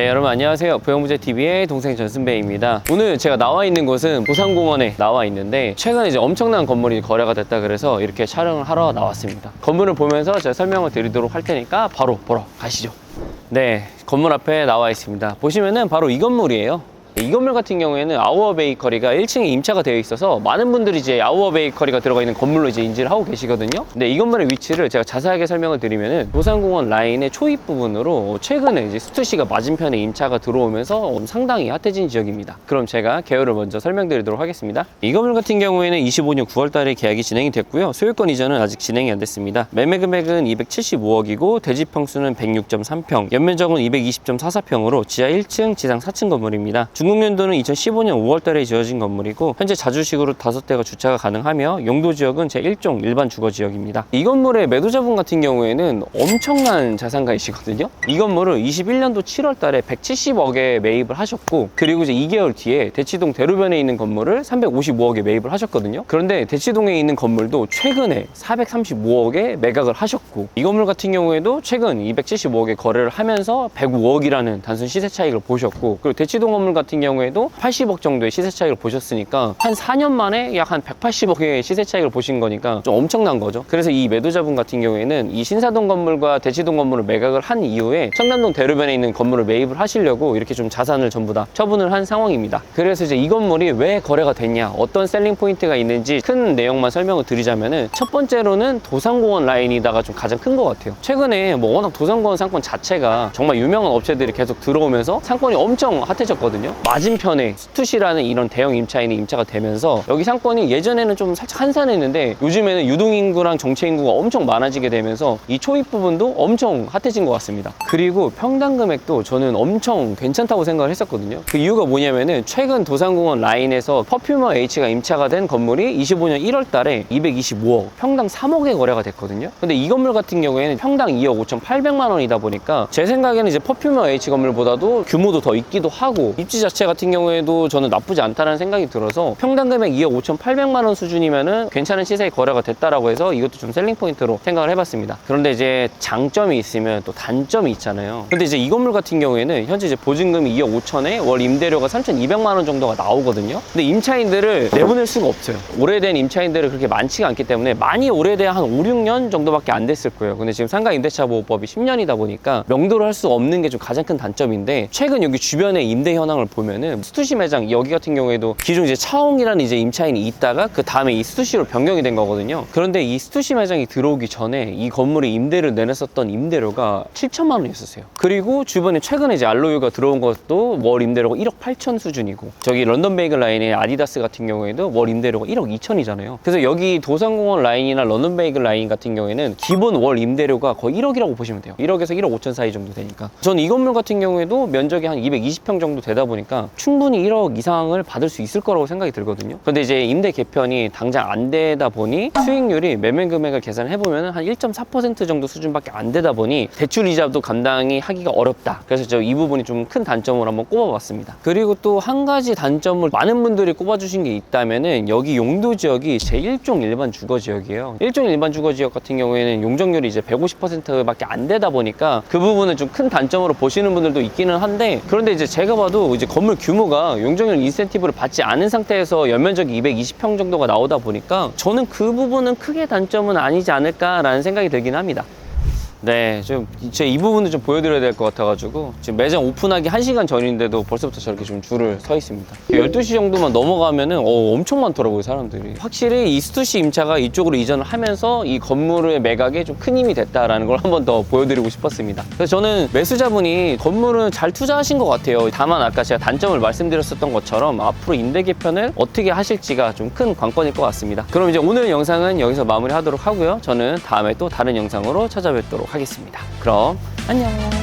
네, 여러분 안녕하세요. 부영부재TV의 동생 전승배입니다. 오늘 제가 나와 있는 곳은 도산공원에 나와 있는데 최근에 이제 엄청난 건물이 거래가 됐다 그래서 이렇게 촬영을 하러 나왔습니다. 건물을 보면서 제가 설명을 드리도록 할 테니까 바로 보러 가시죠. 네, 건물 앞에 나와 있습니다. 보시면은 바로 이 건물이에요. 이 건물 같은 경우에는 아우어 베이커리가 1층에 임차가 되어 있어서 많은 분들이 이제 아우어 베이커리가 들어가 있는 건물로 이제 인지를 하고 계시거든요. 근데 이 건물의 위치를 제가 자세하게 설명을 드리면은 도산공원 라인의 초입 부분으로 최근에 이제 스투시가 맞은편에 임차가 들어오면서 상당히 핫해진 지역입니다. 그럼 제가 개요를 먼저 설명드리도록 하겠습니다. 이 건물 같은 경우에는 25년 9월 달에 계약이 진행이 됐고요. 소유권 이전은 아직 진행이 안 됐습니다. 매매 금액은 275억이고 대지 평수는 106.3평, 연면적은 220.44평으로 지하 1층, 지상 4층 건물입니다. 중공년도는 2015년 5월 달에 지어진 건물이고 현재 자주식으로 5대가 주차가 가능하며 용도 지역은 제1종 일반 주거 지역입니다. 이 건물의 매도자분 같은 경우에는 엄청난 자산가이시거든요. 이 건물을 21년도 7월 달에 170억에 매입을 하셨고, 그리고 이제 2개월 뒤에 대치동 대로변에 있는 건물을 355억에 매입을 하셨거든요. 그런데 대치동에 있는 건물도 최근에 435억에 매각을 하셨고, 이 건물 같은 경우에도 최근 275억에 거래를 하면서 105억이라는 단순 시세 차익을 보셨고, 그리고 대치동 건물 같은 경우에도 80억 정도의 시세 차익을 보셨으니까 한 4년 만에 약 한 180억의 시세 차익을 보신 거니까 좀 엄청난 거죠. 그래서 이 매도자분 같은 경우에는 이 신사동 건물과 대치동 건물을 매각을 한 이후에 청담동 대로변에 있는 건물을 매입을 하시려고 이렇게 좀 자산을 전부 다 처분을 한 상황입니다. 그래서 이제 이 건물이 왜 거래가 됐냐, 어떤 셀링 포인트가 있는지 큰 내용만 설명을 드리자면은, 첫 번째로는 도산공원 라인이다가 좀 가장 큰 것 같아요. 최근에 뭐 워낙 도산공원 상권 자체가 정말 유명한 업체들이 계속 들어오면서 상권이 엄청 핫해졌거든요. 맞은편에 스투시라는 이런 대형 임차인이 임차가 되면서 여기 상권이 예전에는 좀 살짝 한산했는데 요즘에는 유동인구랑 정체인구가 엄청 많아지게 되면서 이 초입 부분도 엄청 핫해진 것 같습니다. 그리고 평당 금액도 저는 엄청 괜찮다고 생각을 했었거든요. 그 이유가 뭐냐면은 최근 도산공원 라인에서 퍼퓸머 H가 임차가 된 건물이 25년 1월 달에 225억, 평당 3억에 거래가 됐거든요. 근데 이 건물 같은 경우에는 평당 2억 5,800만 원이다 보니까 제 생각에는 이제 퍼퓸머 H 건물보다도 규모도 더 있기도 하고 입지 자체 같은 경우에도 저는 나쁘지 않다는 생각이 들어서 평당 금액 2억 5,800만 원 수준이면은 괜찮은 시세에 거래가 됐다라고 해서 이것도 좀 셀링 포인트로 생각을 해봤습니다. 그런데 이제 장점이 있으면 또 단점이 있잖아요. 근데 이제 이 건물 같은 경우에는 현재 이제 보증금이 2억 5천에 월 임대료가 3,200만 원 정도가 나오거든요. 근데 임차인들을 내보낼 수가 없어요. 오래된 임차인들을 그렇게 많지가 않기 때문에, 많이 오래돼야 한 5, 6년 정도밖에 안 됐을 거예요. 근데 지금 상가 임대차 보호법이 10년이다 보니까 명도를 할 수 없는 게 좀 가장 큰 단점인데, 최근 여기 주변에 임대 현황을 보면은 스투시 매장, 여기 같은 경우에도 기존 이제 차홍이라는 이제 임차인이 있다가 그 다음에 이 스투시로 변경이 된 거거든요. 그런데 이 스투시 매장이 들어오기 전에 이 건물에 임대를 내놨었던 임대료가 7천만 원이었어요. 그리고 주변에 최근에 이제 알로유가 들어온 것도 월 임대료가 1억 8천 수준이고, 저기 런던 베이글 라인의 아디다스 같은 경우에도 월 임대료가 1억 2천이잖아요. 그래서 여기 도산공원 라인이나 런던 베이글 라인 같은 경우에는 기본 월 임대료가 거의 1억이라고 보시면 돼요. 1억에서 1억 5천 사이 정도 되니까. 전 이 건물 같은 경우에도 면적이 한 220평 정도 되다 보니까 충분히 1억 이상을 받을 수 있을 거라고 생각이 들거든요. 근데 이제 임대 개편이 당장 안 되다 보니 수익률이 매매 금액을 계산해 보면 한 1.4% 정도 수준밖에 안 되다 보니 대출 이자도 감당이 하기가 어렵다. 그래서 저 이 부분이 좀 큰 단점으로 한번 꼽아봤습니다. 그리고 또 한 가지 단점을 많은 분들이 꼽아주신 게 있다면은, 여기 용도 지역이 제1종 일반 주거 지역이에요. 1종 일반 주거 지역 같은 경우에는 용적률이 이제 150%밖에 안 되다 보니까 그 부분은 좀 큰 단점으로 보시는 분들도 있기는 한데, 그런데 이제 제가 봐도 이제 건물 규모가 용적률 인센티브를 받지 않은 상태에서 연면적이 220평 정도가 나오다 보니까 저는 그 부분은 크게 단점은 아니지 않을까라는 생각이 들긴 합니다. 네, 좀 제 이 부분을 좀 보여드려야 될 것 같아가지고 지금 매장 오픈하기 1시간 전인데도 벌써부터 저렇게 좀 줄을 서 있습니다. 12시 정도만 넘어가면은 엄청 많더라고요, 사람들이. 확실히 이 스투시 임차가 이쪽으로 이전을 하면서 이 건물의 매각에 좀 큰 힘이 됐다라는 걸 한 번 더 보여드리고 싶었습니다. 그래서 저는 매수자분이 건물은 잘 투자하신 것 같아요. 다만 아까 제가 단점을 말씀드렸었던 것처럼 앞으로 임대 개편을 어떻게 하실지가 좀 큰 관건일 것 같습니다. 그럼 이제 오늘 영상은 여기서 마무리하도록 하고요. 저는 다음에 또 다른 영상으로 찾아뵙도록 하겠습니다. 그럼 안녕.